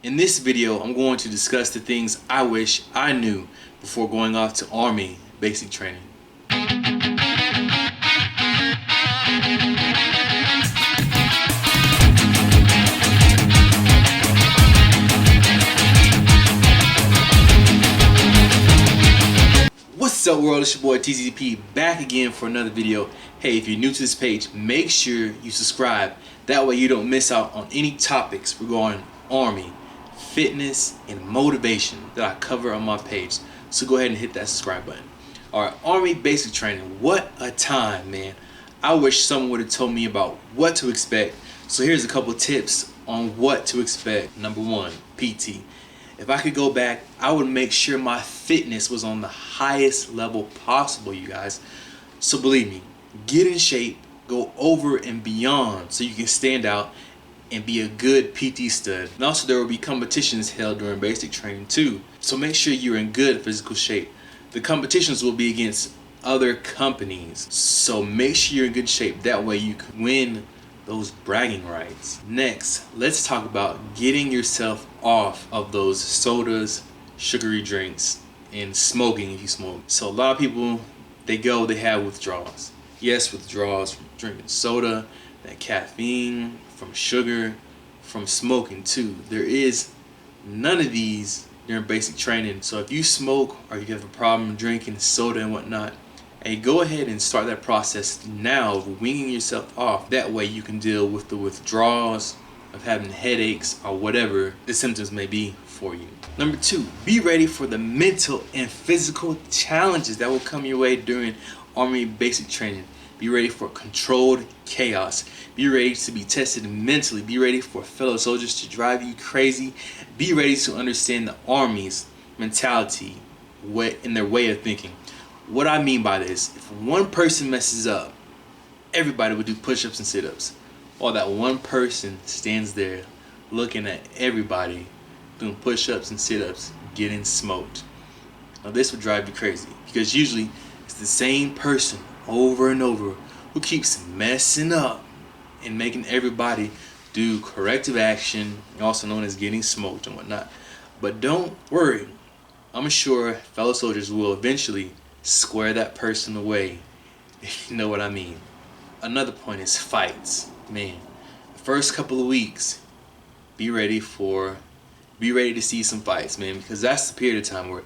In this video, I'm going to discuss the things I wish I knew before going off to Army basic training. What's up world, it's your boy TZP back again for another video. Hey, if you're new to this page, make sure you subscribe. That way you don't miss out on any topics regarding Army, fitness, and motivation that I cover on my page. So go ahead and hit that subscribe button. Alright, Army basic training. What a time, man. I wish someone would have told me about what to expect. So here's a couple tips on what to expect. Number one, PT. If I could go back, I would make sure my fitness was on the highest level possible, you guys. So believe me, get in shape, go over and beyond so you can stand out and be a good PT stud. And also there will be competitions held during basic training too. So make sure you're in good physical shape. The competitions will be against other companies. So make sure you're in good shape. That way you can win those bragging rights. Next, let's talk about getting yourself off of those sodas, sugary drinks, and smoking if you smoke. So a lot of people, they have withdrawals. Yes, withdrawals from drinking soda, that caffeine, from sugar, from smoking too. There is none of these during basic training. So if you smoke or you have a problem drinking soda and whatnot, hey, go ahead and start that process now of weaning yourself off. That way you can deal with the withdrawals of having headaches or whatever the symptoms may be for you. Number two, be ready for the mental and physical challenges that will come your way during Army basic training. Be ready for controlled chaos. Be ready to be tested mentally. Be ready for fellow soldiers to drive you crazy. Be ready to understand the Army's mentality in their way of thinking. What I mean by this, if one person messes up, everybody would do push-ups and sit-ups. While that one person stands there looking at everybody doing push-ups and sit-ups getting smoked. Now this would drive you crazy because usually it's the same person over and over who keeps messing up and making everybody do corrective action, also known as getting smoked and whatnot. But don't worry, I'm sure fellow soldiers will eventually square that person away, if you know what I mean. Another point is fights. Man, the first couple of weeks, be ready to see some fights, man, because that's the period of time where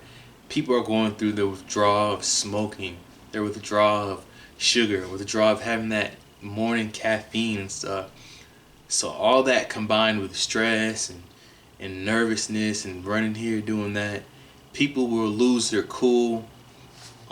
people are going through the withdrawal of smoking, their withdrawal of sugar, withdrawal of having that morning caffeine and stuff. So all that combined with stress and nervousness and running here, doing that, people will lose their cool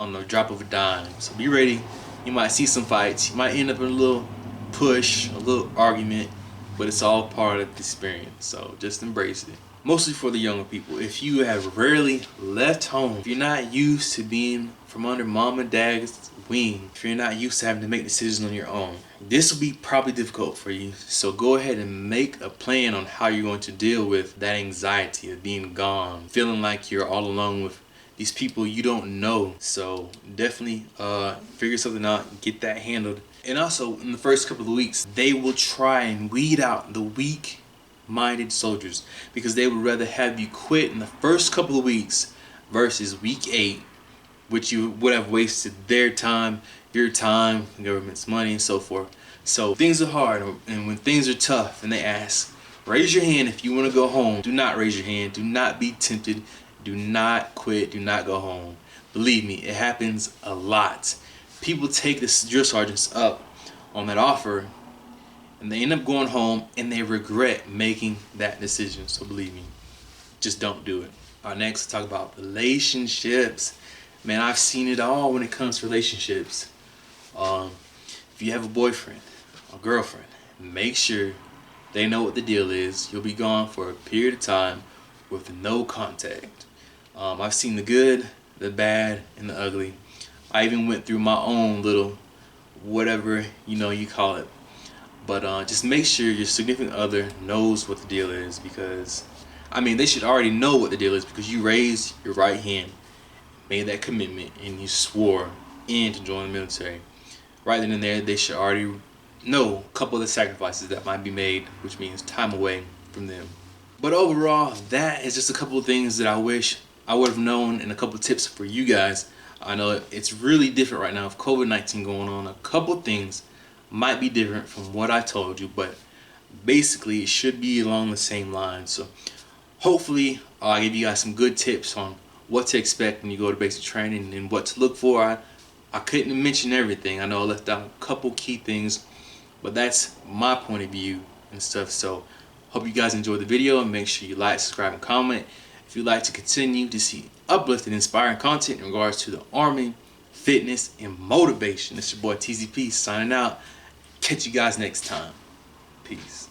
on the drop of a dime. So be ready. You might see some fights. You might end up in a little push, a little argument, but it's all part of the experience. So just embrace it. Mostly for the younger people. If you have rarely left home, if you're not used to being from under mom and dad's wing, if you're not used to having to make decisions on your own, this will be probably difficult for you. So go ahead and make a plan on how you're going to deal with that anxiety of being gone, feeling like you're all alone with these people you don't know. So definitely figure something out, get that handled. And also in the first couple of weeks, they will try and weed out the weak-minded soldiers because they would rather have you quit in the first couple of weeks versus week 8, which you would have wasted their time, your time, the government's money, and so forth. So things are hard, and when things are tough and they ask, raise your hand if you want to go home. Do not raise your hand. Do not be tempted. Do not quit. Do not go home. Believe me, it happens a lot. People take the drill sergeants up on that offer and they end up going home and they regret making that decision. So believe me, just don't do it. Alright, next talk about relationships. Man, I've seen it all when it comes to relationships. If you have a boyfriend or girlfriend, make sure they know what the deal is. You'll be gone for a period of time with no contact. I've seen the good, the bad, and the ugly. I even went through my own little whatever you call it. But just make sure your significant other knows what the deal is, because I mean they should already know what the deal is because you raised your right hand, made that commitment, and you swore in to join the military. Right then and there, they should already know a couple of the sacrifices that might be made, which means time away from them. But overall, that is just a couple of things that I wish I would have known, and a couple of tips for you guys. I know it's really different right now with COVID-19 going on. A couple of things might be different from what I told you, but basically it should be along the same lines. So hopefully I give you guys some good tips on what to expect when you go to basic training and what to look for. I couldn't mention everything. I know I left out a couple key things, but that's my point of view and stuff. So hope you guys enjoyed the video, and make sure you like, subscribe, and comment if you'd like to continue to see uplifting, inspiring content in regards to the Army, fitness, and motivation. It's your boy TZP signing out. Catch you guys next time. Peace.